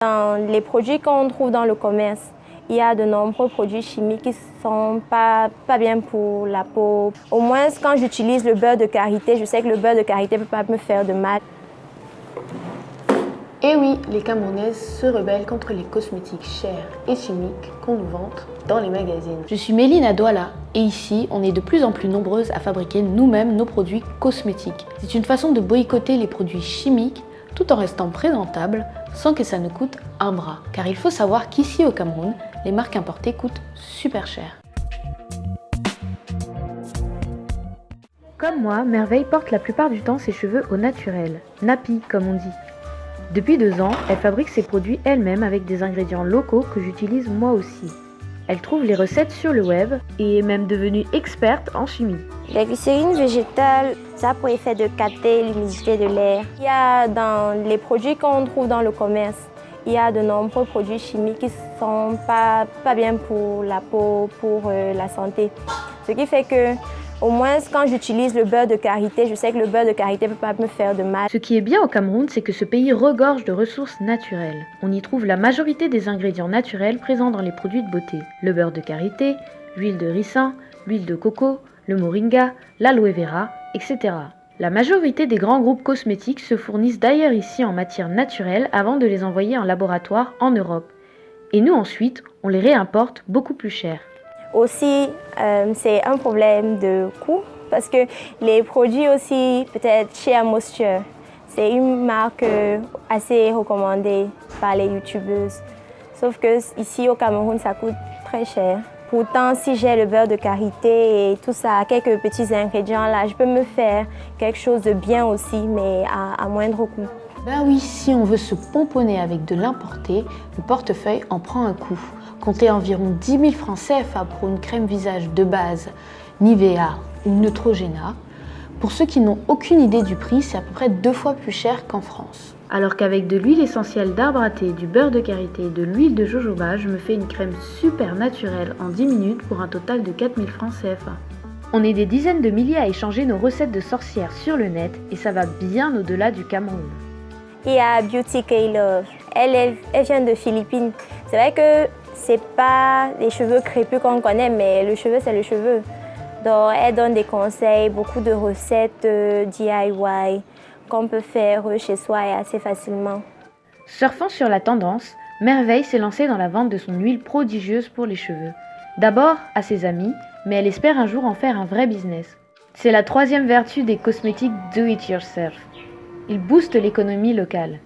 Dans les produits qu'on trouve dans le commerce, il y a de nombreux produits chimiques qui ne sont pas bien pour la peau. Au moins, quand j'utilise le beurre de karité, je sais que le beurre de karité ne peut pas me faire de mal. Et oui, les Camerounaises se rebellent contre les cosmétiques chers et chimiques qu'on nous vante dans les magazines. Je suis Méline Douala et ici, on est de plus en plus nombreuses à fabriquer nous-mêmes nos produits cosmétiques. C'est une façon de boycotter les produits chimiques tout en restant présentable sans que ça ne coûte un bras. Car il faut savoir qu'ici au Cameroun, les marques importées coûtent super cher. Comme moi, Merveille porte la plupart du temps ses cheveux au naturel, nappy comme on dit. Depuis 2 ans, elle fabrique ses produits elle-même avec des ingrédients locaux que j'utilise moi aussi. Elle trouve les recettes sur le web et est même devenue experte en chimie. La glycérine végétale, ça a pour effet de capter l'humidité de l'air. Il y a dans les produits qu'on trouve dans le commerce, il y a de nombreux produits chimiques qui ne sont pas bien pour la peau, pour la santé. Ce qui fait que, au moins, quand j'utilise le beurre de karité, je sais que le beurre de karité ne peut pas me faire de mal. Ce qui est bien au Cameroun, c'est que ce pays regorge de ressources naturelles. On y trouve la majorité des ingrédients naturels présents dans les produits de beauté. Le beurre de karité, l'huile de ricin, l'huile de coco, le moringa, l'aloe vera, etc. La majorité des grands groupes cosmétiques se fournissent d'ailleurs ici en matière naturelle avant de les envoyer en laboratoire en Europe. Et nous ensuite, on les réimporte beaucoup plus cher. Aussi, c'est un problème de coût parce que les produits aussi, peut-être Shea Moisture, c'est une marque assez recommandée par les youtubeuses. Sauf que ici au Cameroun, ça coûte très cher. Pourtant, si j'ai le beurre de karité et tout ça, quelques petits ingrédients là, je peux me faire quelque chose de bien aussi, mais à moindre coût. Ben oui, si on veut se pomponner avec de l'importé, le portefeuille en prend un coup. Comptez environ 10 000 francs CFA pour une crème visage de base Nivea ou Neutrogena. Pour ceux qui n'ont aucune idée du prix, c'est à peu près 2 fois plus cher qu'en France. Alors qu'avec de l'huile essentielle d'arbre à thé, du beurre de karité et de l'huile de jojoba, je me fais une crème super naturelle en 10 minutes pour un total de 4 000 francs CFA. On est des dizaines de milliers à échanger nos recettes de sorcières sur le net et ça va bien au-delà du Cameroun. Il y a Beauty K-Love. Elle vient de Philippines. C'est vrai que c'est pas les cheveux crépus qu'on connaît, mais le cheveu, c'est le cheveu. Donc, elle donne des conseils, beaucoup de recettes DIY qu'on peut faire chez soi et assez facilement. Surfant sur la tendance, Merveille s'est lancée dans la vente de son huile prodigieuse pour les cheveux. D'abord à ses amis, mais elle espère un jour en faire un vrai business. C'est la 3e vertu des cosmétiques Do It Yourself. Ils boostent l'économie locale.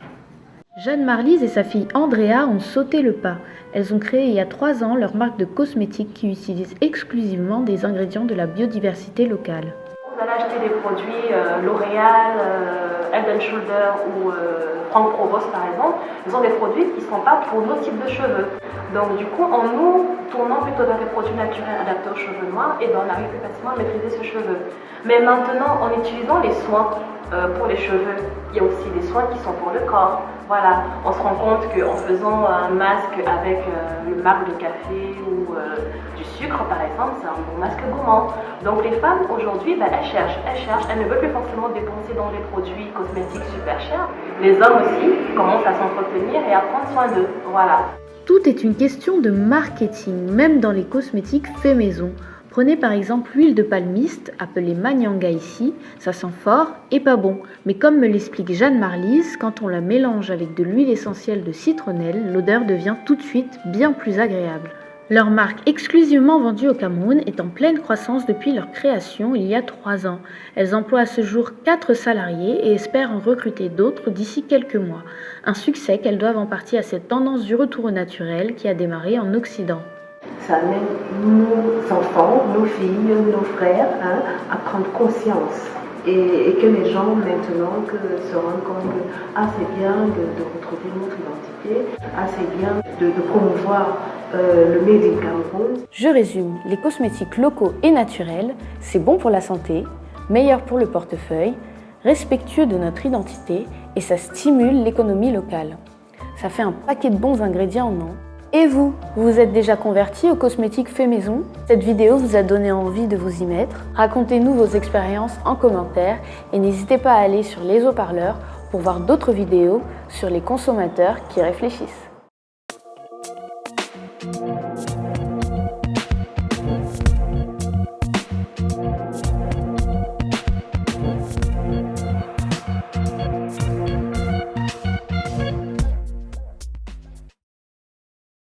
Jeanne Marlise et sa fille Andrea ont sauté le pas. Elles ont créé il y a 3 ans leur marque de cosmétiques qui utilise exclusivement des ingrédients de la biodiversité locale. Vous allez acheter des produits L'Oréal, Head & Shoulder ou Franck Provost par exemple. Ils ont des produits qui ne sont pas pour nos types de cheveux. Donc du coup, en nous tournant plutôt vers des produits naturels adaptés aux cheveux noirs, et on arrive plus facilement à maîtriser ce cheveu. Mais maintenant, en utilisant les soins pour les cheveux, il y a aussi des soins qui sont pour le corps. Voilà, on se rend compte qu'en faisant un masque avec le marc de café ou du sucre par exemple, c'est un bon masque gourmand. Donc les femmes aujourd'hui, elles cherchent, elles ne veulent plus forcément dépenser dans les produits cosmétiques super chers. Les hommes aussi commencent à s'entretenir et à prendre soin d'eux, voilà. Tout est une question de marketing, même dans les cosmétiques faits maison. Prenez par exemple l'huile de palmiste, appelée Manyanga ici, ça sent fort et pas bon. Mais comme me l'explique Jeanne Marlise, quand on la mélange avec de l'huile essentielle de citronnelle, l'odeur devient tout de suite bien plus agréable. Leur marque exclusivement vendue au Cameroun est en pleine croissance depuis leur création il y a 3 ans. Elles emploient à ce jour 4 salariés et espèrent en recruter d'autres d'ici quelques mois. Un succès qu'elles doivent en partie à cette tendance du retour au naturel qui a démarré en Occident. Ça amène nos enfants, nos filles, nos frères à prendre conscience et que les gens maintenant se rendent compte que c'est bien de retrouver notre identité, c'est bien de promouvoir le Made in Cameroun. Je résume, les cosmétiques locaux et naturels, c'est bon pour la santé, meilleur pour le portefeuille, respectueux de notre identité et ça stimule l'économie locale. Ça fait un paquet de bons ingrédients, non ? Et vous, vous vous êtes déjà converti aux cosmétiques faits maison? Cette vidéo vous a donné envie de vous y mettre? Racontez-nous vos expériences en commentaire et n'hésitez pas à aller sur les haut-parleurs pour voir d'autres vidéos sur les consommateurs qui réfléchissent.